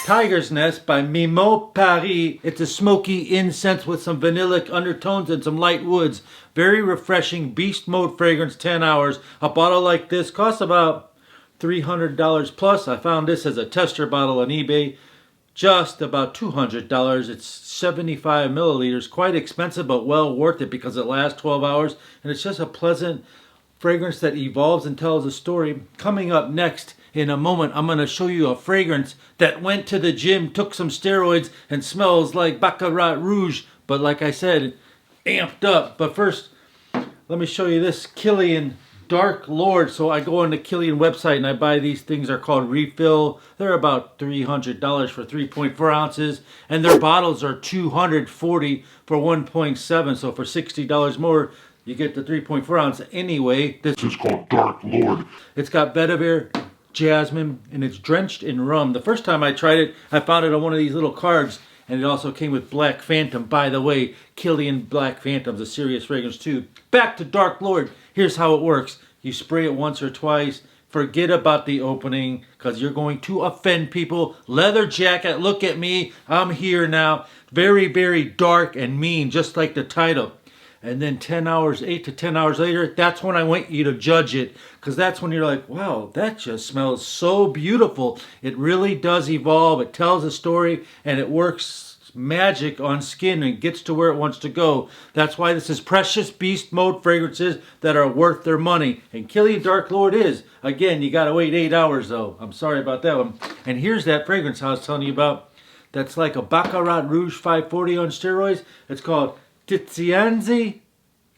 Tiger's Nest by Mimo Paris. It's a smoky incense with some vanillic undertones and some light woods. Very refreshing beast mode fragrance, 10 hours. A bottle like this costs about $300 plus. I found this as a tester bottle on eBay. Just about $200. It's 75 milliliters. Quite expensive, but well worth it because it lasts 12 hours. And it's just a pleasant fragrance that evolves and tells a story. Coming up next, in a moment, I'm going to show you a fragrance that went to the gym, took some steroids, and smells like Baccarat Rouge. But like I said, amped up. But first, let me show you this Kilian Dark Lord. So I go on the Kilian website and I buy these things. They're called refill. They're about $300 for 3.4 ounces. And their bottles are $240 for 1.7. So for $60 more, you get the 3.4 ounce anyway. This is called Dark Lord. It's got vetiver, jasmine, and it's drenched in rum. The first time I tried it, I found it on one of these little cards, and it also came with Black Phantom. By the way, Kilian Black Phantom's a serious fragrance too. Back to Dark Lord. Here's how it works. You spray it once or twice. Forget about the opening because you're going to offend people. Leather jacket, look at me. I'm here now. Very, very dark and mean, just like the title. And then 10 hours, 8 to 10 hours later, that's when I want you to judge it. Because that's when you're like, wow, that just smells so beautiful. It really does evolve. It tells a story and it works magic on skin and gets to where it wants to go. That's why this is precious beast mode fragrances that are worth their money. And Kilian Dark Lord is. Again, you got to wait 8 hours though. I'm sorry about that one. And here's that fragrance I was telling you about. That's like a Baccarat Rouge 540 on steroids. It's called Tiziana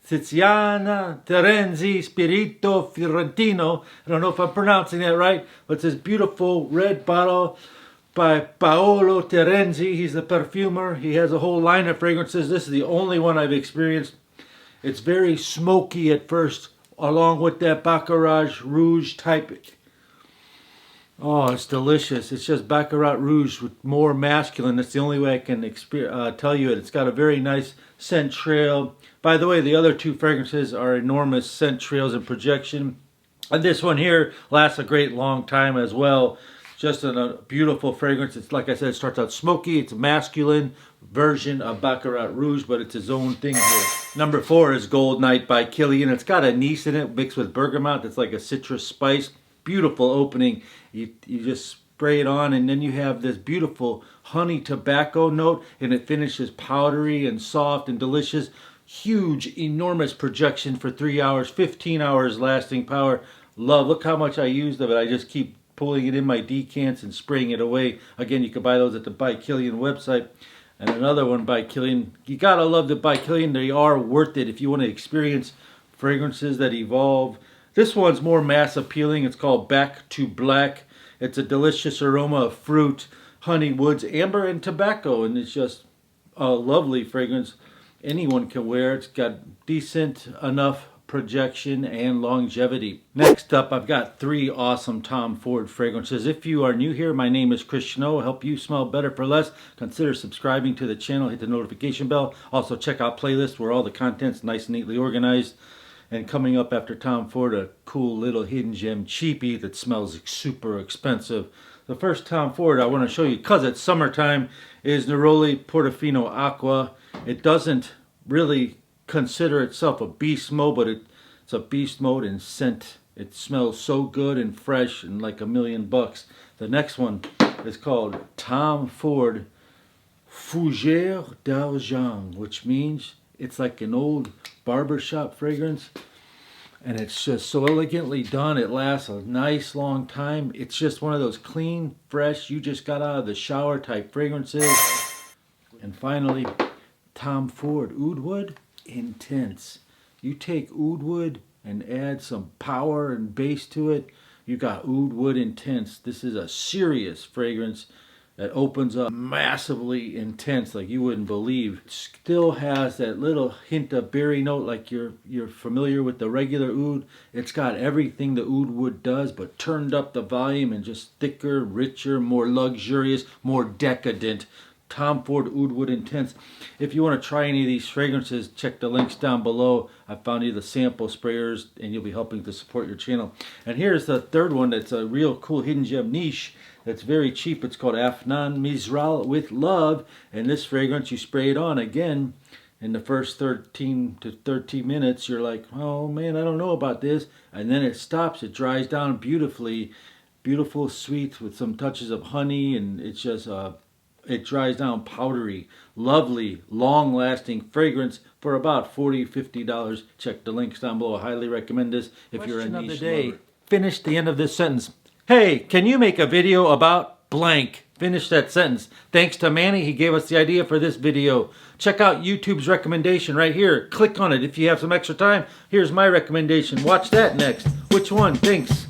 Terenzi Spirito Fiorentino. I don't know if I'm pronouncing that right, but it's this beautiful red bottle by Paolo Terenzi. He's the perfumer. He has a whole line of fragrances. This is the only one I've experienced. It's very smoky at first, along with that Baccarat Rouge type. Oh, it's delicious. It's just Baccarat Rouge with more masculine. That's the only way I can tell you it. It's got a very nice scent trail. By the way, the other two fragrances are enormous scent trails and projection. And this one here lasts a great long time as well. Just a beautiful fragrance. It's like I said, it starts out smoky. It's a masculine version of Baccarat Rouge, but it's his own thing here. Number 4 is Gold Night by Kilian. It's got anise in it mixed with bergamot. It's like a citrus spice. Beautiful opening. You just spray it on and then you have this beautiful honey tobacco note and it finishes powdery and soft and delicious. Huge, enormous projection for 3 hours, 15 hours lasting power. Love. Look how much I used of it. I just keep pulling it in my decants and spraying it away. Again, you can buy those at the By Kilian website. And another one by Kilian. You gotta love the By Kilian. They are worth it if you want to experience fragrances that evolve. This one's more mass appealing. It's called Back to Black. It's a delicious aroma of fruit, honey, woods, amber, and tobacco. And it's just a lovely fragrance. Anyone can wear. It's got decent enough projection and longevity. Next up, I've got 3 awesome Tom Ford fragrances. If you are new here, my name is Chris Snow. I'll help you smell better for less. Consider subscribing to the channel. Hit the notification bell. Also, check out playlists where all the content's nice and neatly organized. And coming up after Tom Ford, a cool little hidden gem cheapie that smells super expensive. The first Tom Ford I want to show you, because it's summertime, is Neroli Portofino Aqua. It doesn't really consider itself a beast mode, but it's a beast mode in scent. It smells so good and fresh and like $1 million. The next one is called Tom Ford Fougère d'Argent, which means it's like an old barbershop fragrance. And it's just so elegantly done. It lasts a nice long time. It's just one of those clean, fresh, you just got out of the shower type fragrances. And finally, Tom Ford Oud Wood Intense. You take Oud Wood and add some power and bass to it, you got Oud Wood Intense. This is a serious fragrance that opens up massively intense like you wouldn't believe. It still has that little hint of berry note like you're familiar with the regular oud. It's got everything the oud wood does, but turned up the volume and just thicker, richer, more luxurious, more decadent. Tom Ford Oud Wood Intense. If you want to try any of these fragrances, check the links down below. I found you the sample sprayers and you'll be helping to support your channel. And here's the third one that's a real cool hidden gem niche. that's very cheap. It's called Afnan Mizral with Love. And this fragrance, you spray it on again. In the first 13 to 13 minutes, you're like, oh man, I don't know about this. And then it stops. It dries down beautifully. Beautiful, sweet with some touches of honey. And it's just, it dries down powdery. Lovely, long-lasting fragrance for about $40, $50. Check the links down below. I highly recommend this if you're a niche lover. Finish the end of this sentence. Hey, can you make a video about blank? Finish that sentence. Thanks to Manny, he gave us the idea for this video. Check out YouTube's recommendation right here. Click on it if you have some extra time. Here's my recommendation. Watch that next. Which one? Thanks.